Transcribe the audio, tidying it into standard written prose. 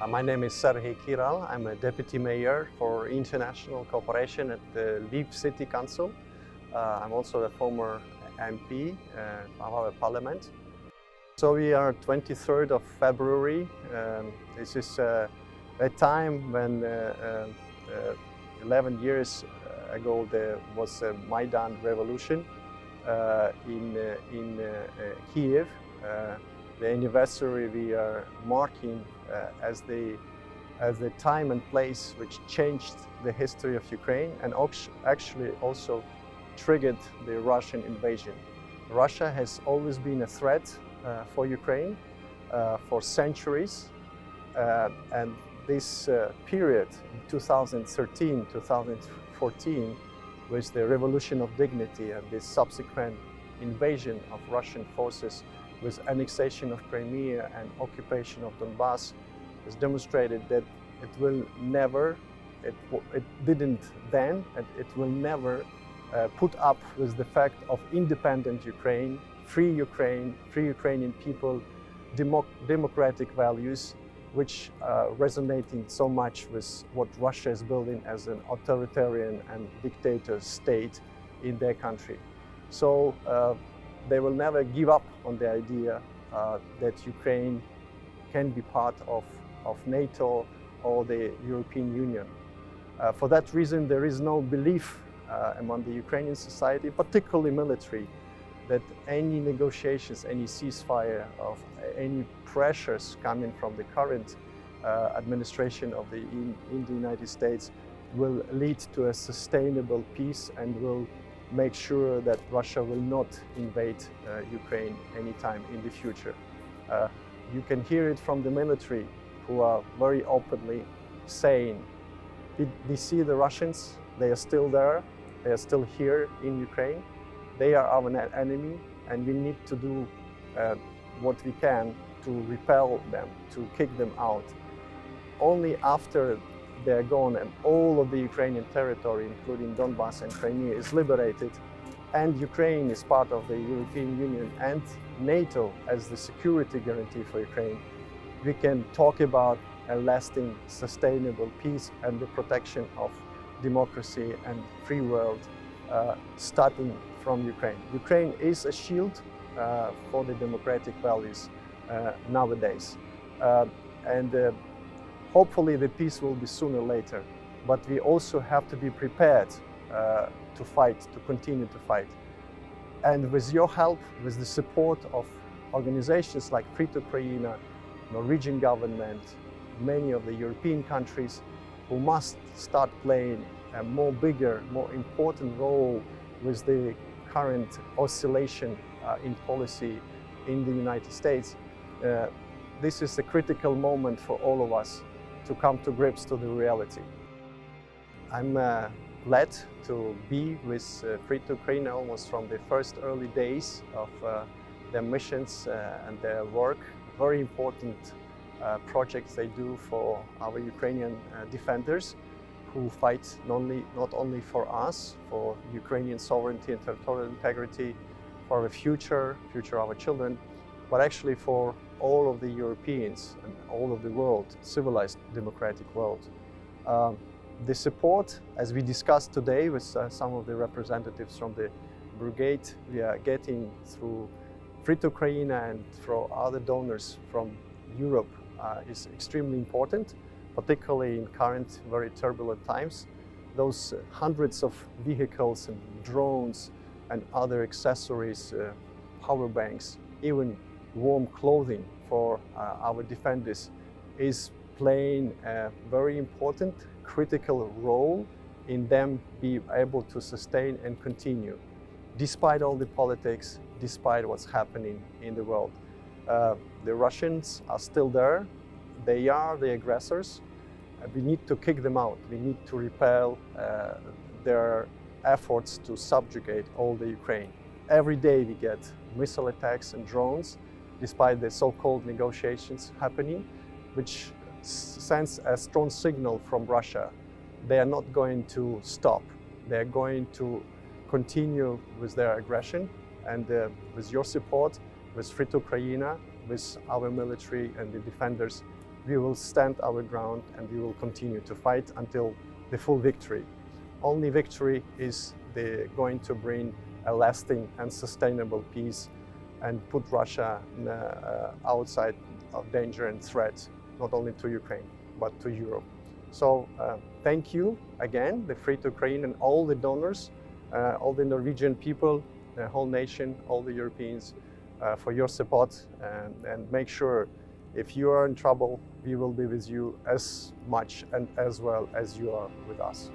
My name is Serhiy Kiral. I'm a deputy mayor for international cooperation at the Lviv City Council. I'm also a former MP of our parliament. So we are 23rd of February. This is a time when 11 years ago there was a Maidan revolution in Kiev. The anniversary we are marking as the time and place which changed the history of Ukraine and actually also triggered the Russian invasion. Russia has always been a threat for Ukraine for centuries, and this period, 2013-2014, with the Revolution of Dignity and the subsequent invasion of Russian forces with annexation of Crimea and occupation of Donbass, has demonstrated that it will never, it didn't then, and it will never put up with the fact of independent Ukraine, free Ukrainian people, democratic values, which are resonating so much with what Russia is building as an authoritarian and dictator state in their country. So they will never give up on the idea that Ukraine can be part of NATO or the European Union. For that reason, there is no belief among the Ukrainian society, particularly military, that any negotiations, any ceasefire, of any pressures coming from the current administration of in the United States will lead to a sustainable peace and will make sure that Russia will not invade Ukraine anytime in the future. You can hear it from the military, who are very openly saying, we see the Russians, they are still there, they are still here in Ukraine, they are our enemy, and we need to do what we can to repel them, to kick them out. Only after they're gone and all of the Ukrainian territory, including Donbass and Crimea, is liberated, and Ukraine is part of the European Union and NATO as the security guarantee for Ukraine, we can talk about a lasting, sustainable peace and the protection of democracy and free world starting from Ukraine. Ukraine is a shield for the democratic values nowadays. Hopefully the peace will be sooner or later, but we also have to be prepared to fight, to continue to fight. And with your help, with the support of organizations like Fritt Ukraina, Norwegian government, many of the European countries, who must start playing a more bigger, more important role with the current oscillation in policy in the United States. This is a critical moment for all of us to come to grips to the reality. I'm glad to be with Fritt Ukraina almost from the first early days of their missions and their work. Very important projects they do for our Ukrainian defenders who fight not only for us, for Ukrainian sovereignty and territorial integrity, for our future of our children, but actually for all of the Europeans and all of the world, civilized democratic world. The support, as we discussed today with some of the representatives from the brigade, we are getting through Fritt Ukraina and through other donors from Europe is extremely important, particularly in current very turbulent times. Those hundreds of vehicles and drones and other accessories, power banks, even warm clothing for our defenders is playing a very important, critical role in them being able to sustain and continue, despite all the politics, despite what's happening in the world. The Russians are still there. They are the aggressors. We need to kick them out. We need to repel their efforts to subjugate all the Ukraine. Every day we get missile attacks and drones, despite the so-called negotiations happening, which sends a strong signal from Russia. They are not going to stop. They are going to continue with their aggression, and with your support, with Fritt Ukraina, with our military and the defenders, we will stand our ground and we will continue to fight until the full victory. Only victory is going to bring a lasting and sustainable peace and put Russia outside of danger and threat, not only to Ukraine, but to Europe. So thank you again, the Fritt Ukraina and all the donors, all the Norwegian people, the whole nation, all the Europeans, for your support, and make sure if you are in trouble, we will be with you as much and as well as you are with us.